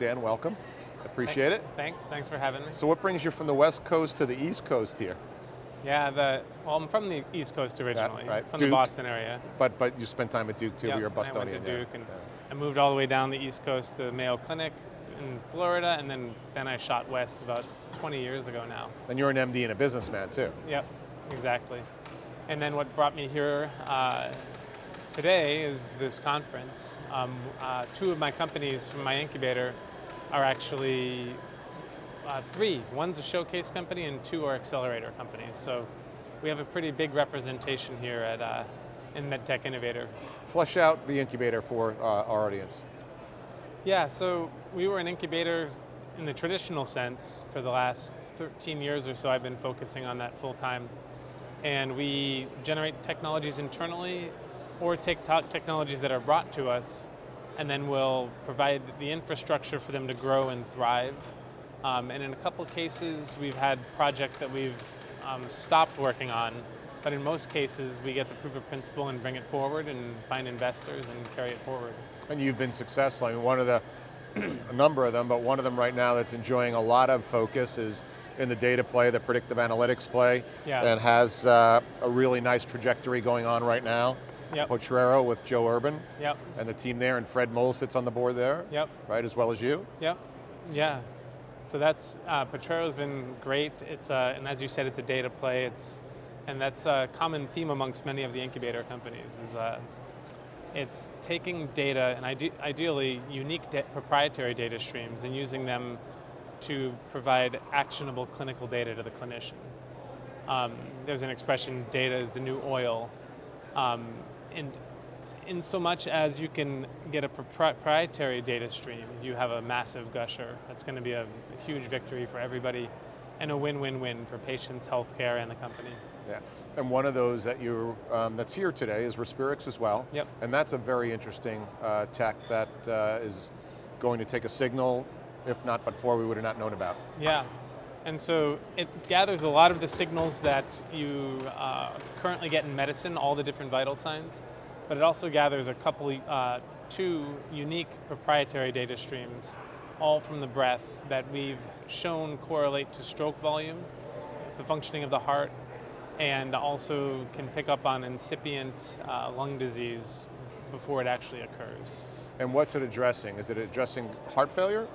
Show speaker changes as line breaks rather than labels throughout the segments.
Dan, welcome. Appreciate it.
Thanks for having me.
So what brings you from the West Coast to the East Coast here?
Yeah, well, I'm from the East Coast originally,
right.
from
Duke.
the Boston area.
But you spent time at Duke too,
Yep,
you're a Bostonian.
I went to Duke, and
Yeah.
I moved all the way down the East Coast to Mayo Clinic in Florida, and then I shot west about 20 years ago now.
And you're an MD and a businessman too.
Yep, exactly. And then what brought me here today is this conference. Two of my companies from my incubator are actually three. One's a showcase company and two are accelerator companies. So we have a pretty big representation here at in Medtech Innovator.
Flesh out the incubator for our audience.
Yeah, so we were an incubator in the traditional sense for the last 13 years or so. I've been focusing on that full time. And we generate technologies internally or take technologies that are brought to us, and then we'll provide the infrastructure for them to grow and thrive. And in a couple cases, we've had projects that we've stopped working on, but in most cases, we get the proof of principle and bring it forward and find investors and carry it forward.
And you've been successful. I mean, one of the, a number of them, but one of them right now that's enjoying a lot of focus is in the data play, the predictive analytics play, and has a really nice trajectory going on right now.
Yep.
Potrero with Joe Urban
Yep.
and the team there, and Fred Mole sits on the board there,
Yep.
right, as well as you.
Yep. Yeah. So that's Potrero's been great. It's and as you said, it's a data play. And that's a common theme amongst many of the incubator companies. It's taking data and ideally unique proprietary data streams and using them to provide actionable clinical data to the clinician. There's an expression, data is the new oil. And in so much as you can get a proprietary data stream, you have a massive gusher. That's going to be a huge victory for everybody and a win-win-win for patients, healthcare, and the company.
Yeah, and one of those that that's here today is Respirix as well.
Yep.
And that's a very interesting tech that is going to take a signal, if not before, we would have not known about.
Yeah, and so it gathers a lot of the signals that you currently get in medicine, all the different vital signs, but it also gathers two unique proprietary data streams, all from the breath that we've shown correlate to stroke volume, the functioning of the heart, and also can pick up on incipient lung disease before it actually occurs.
And what's it addressing? Is it addressing heart failure?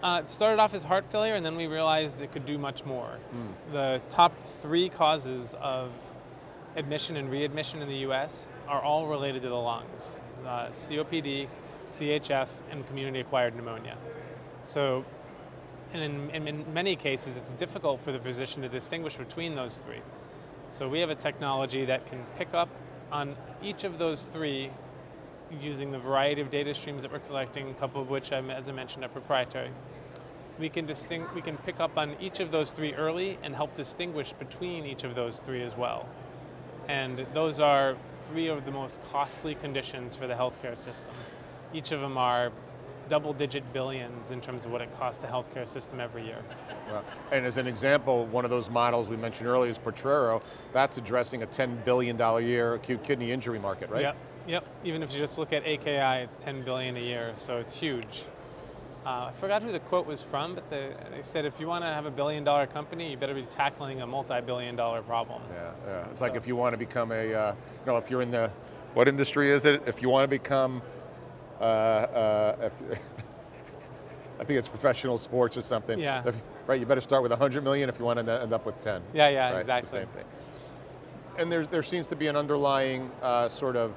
It started off as heart failure, and then we realized it could do much more. The top three causes of admission and readmission in the US are all related to the lungs: COPD, CHF, and community-acquired pneumonia. So, and in many cases, it's difficult for the physician to distinguish between those three. So we have a technology that can pick up on each of those three using the variety of data streams that we're collecting, a couple of which, as I mentioned, are proprietary. We can pick up on each of those three early and help distinguish between each of those three as well. And those are three of the most costly conditions for the healthcare system. Each of them are double-digit billions in terms of what it costs the healthcare system every year.
And as an example, one of those models we mentioned earlier is Potrero. That's addressing a $10 billion a year acute kidney injury market, right?
Yep. Even if you just look at AKI, it's $10 billion a year, so it's huge. I forgot who the quote was from, but they said if you want to have $1 billion company, you better be tackling a multi-billion dollar problem.
Yeah. It's like if you want to become if you're in the, what industry is it? If you want to become, I think it's professional sports or something.
Yeah.
Right, you better start with 100 million if you want to end up with 10.
Yeah,
right?
exactly.
It's the same thing. And there seems to be an underlying sort of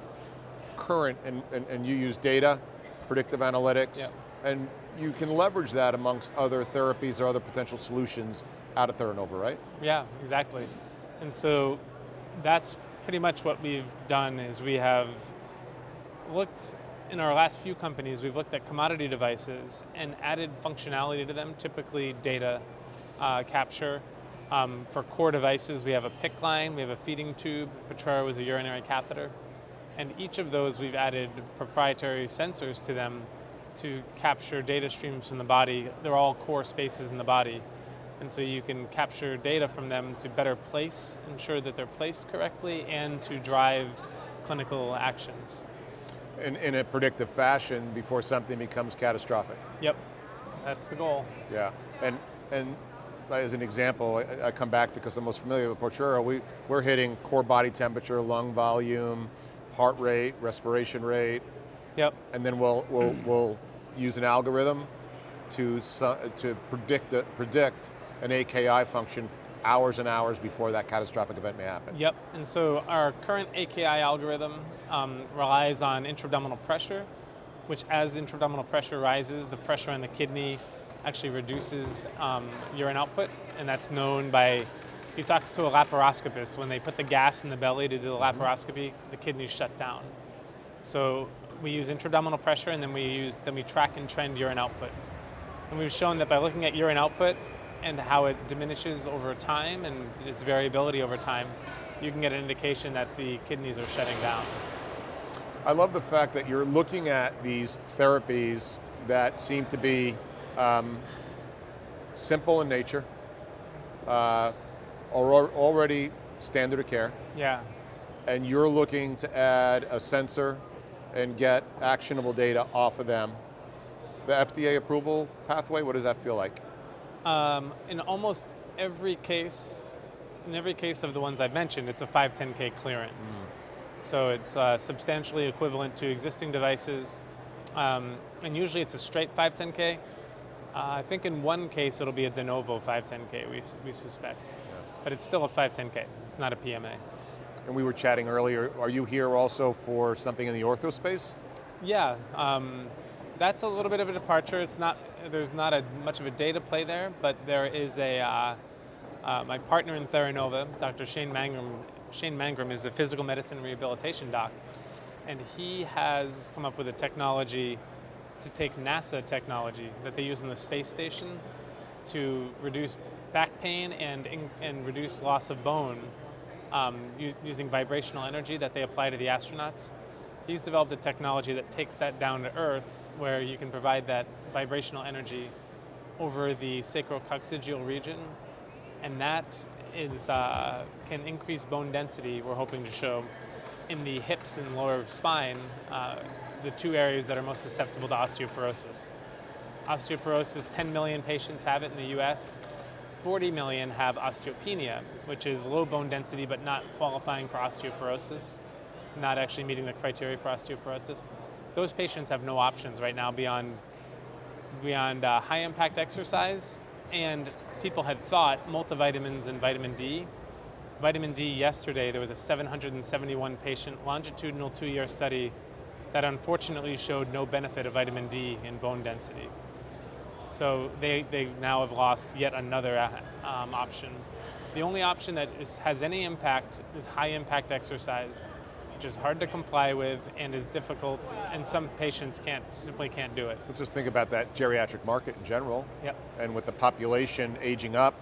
current, and you use data, predictive analytics, and you can leverage that amongst other therapies or other potential solutions out of Theranova, right?
Yeah, exactly. And so that's pretty much what we've done is we have looked, in our last few companies, we've looked at commodity devices and added functionality to them, typically data capture. For core devices, we have a PICC line, we have a feeding tube, Potrero is a urinary catheter, and each of those we've added proprietary sensors to them to capture data streams from the body. They're all core spaces in the body. And so you can capture data from them to better ensure that they're placed correctly and to drive clinical actions.
in a predictive fashion before something becomes catastrophic.
Yep, that's the goal.
Yeah, and as an example, I come back because I'm most familiar with Porturo. We're hitting core body temperature, lung volume, heart rate, respiration rate.
Yep.
And then we'll use an algorithm to predict an AKI function hours and hours before that catastrophic event may happen.
Yep, and so our current AKI algorithm relies on intra-abdominal pressure, which as the intra-abdominal pressure rises, the pressure on the kidney actually reduces urine output, and that's known by, if you talk to a laparoscopist, when they put the gas in the belly to do the laparoscopy, the kidneys shut down. So we use intra-abdominal pressure, and then we track and trend urine output. And we've shown that by looking at urine output and how it diminishes over time and its variability over time, you can get an indication that the kidneys are shutting down.
I love the fact that you're looking at these therapies that seem to be simple in nature, are already standard of care,
Yeah.
and you're looking to add a sensor and get actionable data off of them. The FDA approval pathway, what does that feel like?
In almost every case, of the ones I've mentioned, it's a 510K clearance. So it's substantially equivalent to existing devices, and usually it's a straight 510K. I think in one case it'll be a de novo 510K, we suspect. But it's still a 510K, it's not a PMA.
And we were chatting earlier, are you here also for something in the ortho space?
Yeah, that's a little bit of a departure. There's not much of a data play there, but there is my partner in Theranova, Dr. Shane Mangrum is a physical medicine rehabilitation doc, and he has come up with a technology to take NASA technology that they use in the space station to reduce back pain and reduce loss of bone using vibrational energy that they apply to the astronauts. He's developed a technology that takes that down to Earth, where you can provide that vibrational energy over the sacrococcygeal region, and that can increase bone density, we're hoping to show, in the hips and lower spine, the two areas that are most susceptible to osteoporosis. Osteoporosis, 10 million patients have it in the US. 40 million have osteopenia, which is low bone density but not qualifying for osteoporosis, not actually meeting the criteria for osteoporosis. Those patients have no options right now beyond high impact exercise, and people had thought multivitamins and vitamin D. Vitamin D yesterday, there was a 771 patient longitudinal 2-year study that unfortunately showed no benefit of vitamin D in bone density. So they now have lost yet another option. The only option that has any impact is high impact exercise, which is hard to comply with and is difficult, and some patients simply can't do it.
Let's just think about that geriatric market in general.
Yep.
And with the population aging up,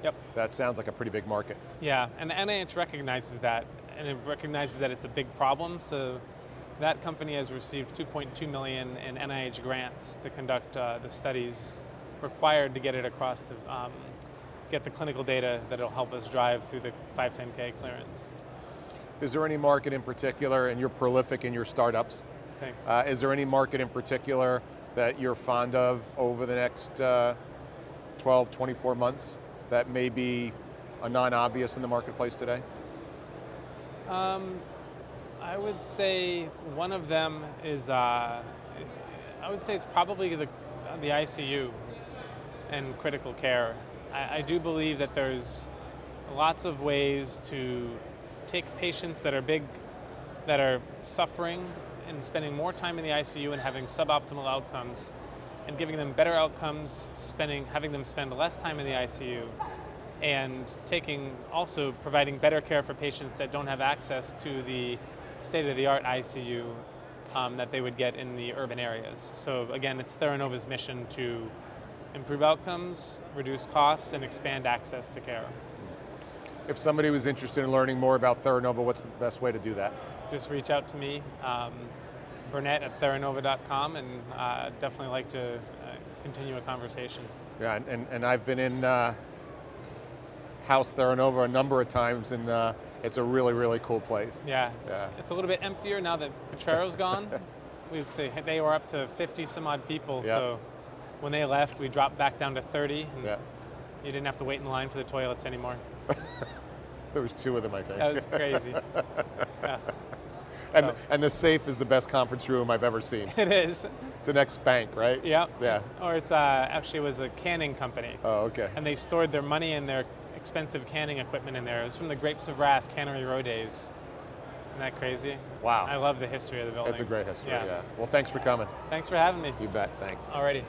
Yep.
that sounds like a pretty big market.
Yeah, and the NIH recognizes that, and it recognizes that it's a big problem, so that company has received $2.2 million in NIH grants to conduct the studies required to get it across get the clinical data that'll help us drive through the 510K clearance.
Is there any market in particular, and you're prolific in your startups,
Thanks.
is there any market in particular that you're fond of over the next 12, 24 months that may be a non-obvious in the marketplace today?
I would say one of them is, I would say it's probably the ICU and critical care. I do believe that there's lots of ways to take patients that are suffering and spending more time in the ICU and having suboptimal outcomes, and giving them better outcomes, having them spend less time in the ICU, and also providing better care for patients that don't have access to the state-of-the-art ICU that they would get in the urban areas. So again, it's Theranova's mission to improve outcomes, reduce costs, and expand access to care.
If somebody was interested in learning more about Theranova, what's the best way to do that?
Just reach out to me, Burnett at theranova.com, and definitely like to continue a conversation.
Yeah, and I've been in House Theranova a number of times, and It's a really, really cool place.
Yeah,
Yeah.
it's a little bit emptier now that Petrero's gone. They were up to 50 some odd people,
Yeah.
so when they left, we dropped back down to 30, and
Yeah.
you didn't have to wait in line for the toilets anymore.
There was 2 of them, I think.
That was crazy. Yeah.
And,
So.
and the safe is the best conference room I've ever seen.
It is.
It's an ex-bank, right?
Yeah.
Yeah.
Or it's actually was a canning company,
Oh, okay.
and they stored their money and their expensive canning equipment in there. It was from the Grapes of Wrath Cannery Row days. Isn't that crazy?
Wow.
I love the history of the building.
It's a great history,
Yeah.
yeah. Well, thanks for coming.
Thanks for having me.
You bet, thanks.
Alrighty.